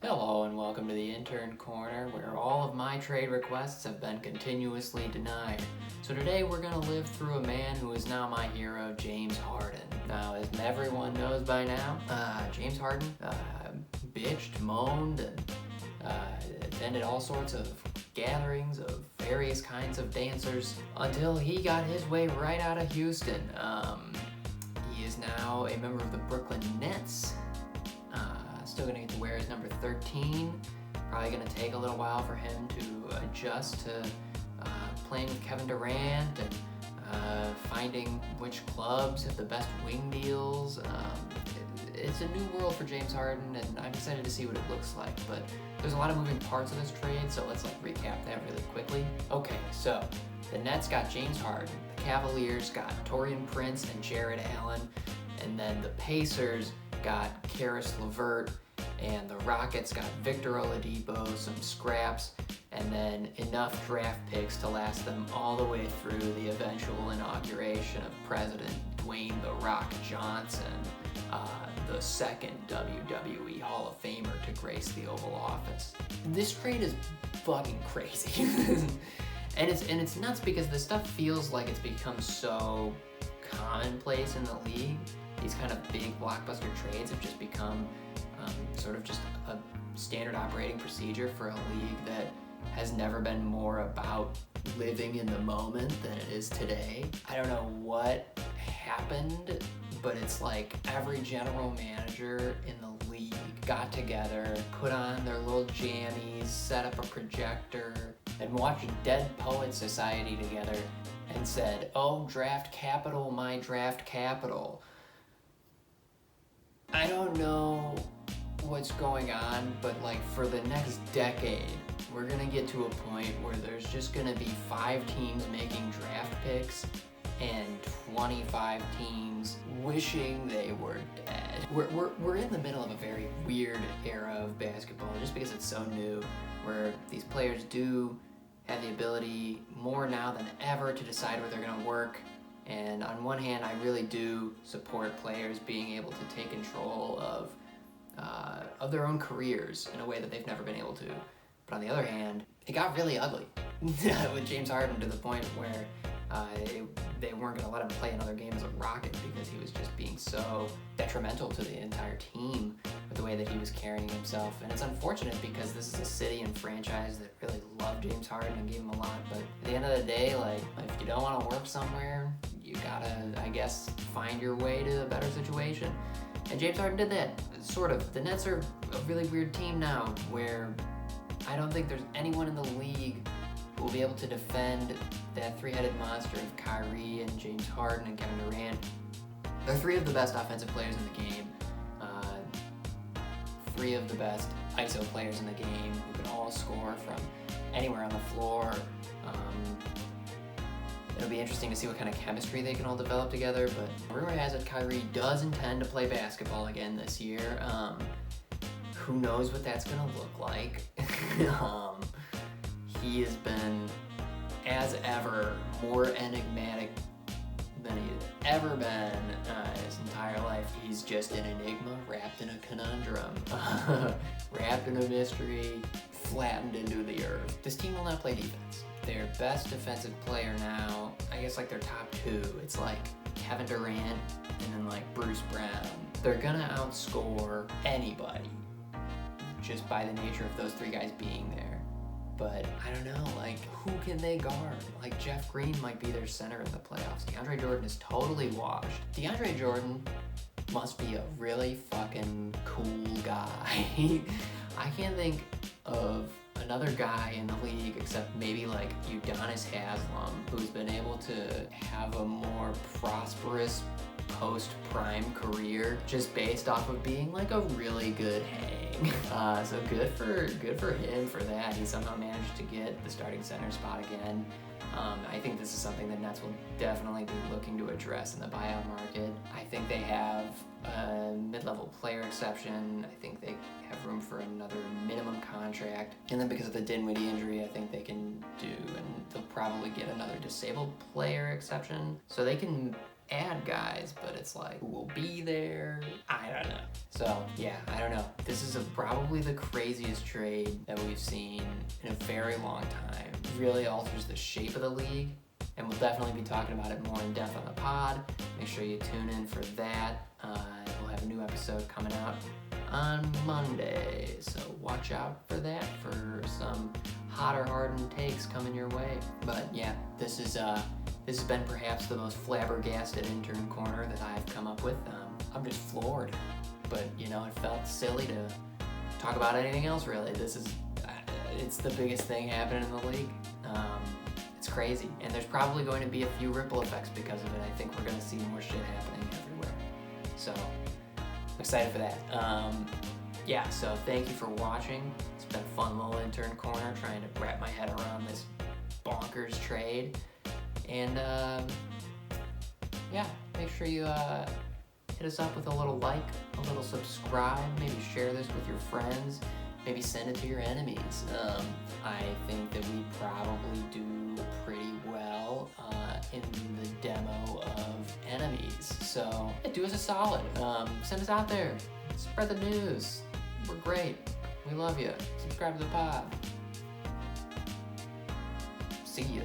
Hello and welcome to the Intern Corner, where all of my trade requests have been continuously denied. So today we're going to live through a man who is now my hero, James Harden. Now, as everyone knows by now, James Harden bitched, moaned, and attended all sorts of gatherings of various kinds of dancers until he got his way right out of Houston. He is now a member of the Brooklyn Nets. Still gonna get to wear his number 13. Probably gonna take a little while for him to adjust to playing with Kevin Durant and finding which clubs have the best wing deals. It's a new world for James Harden, and I'm excited to see what it looks like. But there's a lot of moving parts of this trade, so let's recap that really quickly. Okay, so the Nets got James Harden, the Cavaliers got Taurean Prince and Jared Allen, and then the Pacers got Karis LeVert, and the Rockets got Victor Oladipo, some scraps, and then enough draft picks to last them all the way through the eventual inauguration of President Dwayne "The Rock" Johnson, the second WWE Hall of Famer to grace the Oval Office. This trade is fucking crazy. and it's nuts because this stuff feels like it's become so commonplace in the league. These kind of big blockbuster trades have just become sort of just a standard operating procedure for a league that has never been more about living in the moment than it is today. I don't know what happened, but it's like every general manager in the league got together, put on their little jammies, set up a projector, and watched Dead Poet Society together and said, "Oh, draft capital, my draft capital." I don't know what's going on, but for the next decade, we're gonna get to a point where there's just gonna be 5 teams making draft picks and 25 teams wishing they were dead. We're in the middle of a very weird era of basketball just because it's so new, where these players do have the ability more now than ever to decide where they're gonna work. And on one hand, I really do support players being able to take control of their own careers in a way that they've never been able to. But on the other hand, it got really ugly with James Harden to the point where they weren't going to let him play another game as a Rocket because he was just being so detrimental to the entire team with the way that he was carrying himself. And it's unfortunate because this is a city and franchise that really loved James Harden and gave him a lot. But at the end of the day, if you don't want to work somewhere, you gotta, I guess, find your way to a better situation. And James Harden did that, sort of. The Nets are a really weird team now where I don't think there's anyone in the league who will be able to defend that three-headed monster of Kyrie and James Harden and Kevin Durant. They're 3 of the best offensive players in the game, 3 of the best ISO players in the game who can all score from anywhere on the floor. It'll be interesting to see what kind of chemistry they can all develop together, but rumor has it Kyrie does intend to play basketball again this year. Who knows what that's gonna look like. He has been, as ever, more enigmatic than he's ever been his entire life. He's just an enigma wrapped in a conundrum, wrapped in a mystery, flattened into the earth. This team will not play defense. Their best defensive player now, I guess their top 2, it's Kevin Durant and then Bruce Brown. They're gonna outscore anybody just by the nature of those 3 guys being there. But I don't know, who can they guard? Jeff Green might be their center in the playoffs. DeAndre Jordan is totally washed. DeAndre Jordan must be a really fucking cool guy. I can't think of another guy in the league except maybe Udonis Haslem, who's been able to have a more prosperous post-prime career just based off of being a really good hang. So good for him for that. He somehow managed to get the starting center spot again. I think this is something that Nets will definitely be looking to address in the buyout market. I think they have a mid-level player exception. I think they have room for another minimum contract. And then because of the Dinwiddie injury, I think they can do, and they'll probably get another disabled player exception. So they can add guys, but it's like, who will be there? I don't know. So yeah, I don't know. This is probably the craziest trade that we've seen in a very long time. It really alters the shape of the league, and we'll definitely be talking about it more in depth on the pod. Make sure you tune in for that. We'll have a new episode coming out on Monday, so watch out for that for some hotter Harden takes coming your way. But yeah, this has been perhaps the most flabbergasted intern corner that I've come up with. I'm just floored, but you know, it felt silly to talk about anything else really. It's the biggest thing happening in the league. It's crazy, and there's probably going to be a few ripple effects because of it. I think we're going to see more shit happening everywhere. So I'm excited for that. Yeah, so thank you for watching. It's been a fun little intern corner trying to wrap my head around this bonkers trade. And yeah, make sure you hit us up with a little like, a little subscribe, maybe share this with your friends, maybe send it to your enemies. I think that we probably do pretty well in the demo of enemies. So yeah, do us a solid. Send us out there. Spread the news. We're great. We love you. Subscribe to the pod. See ya.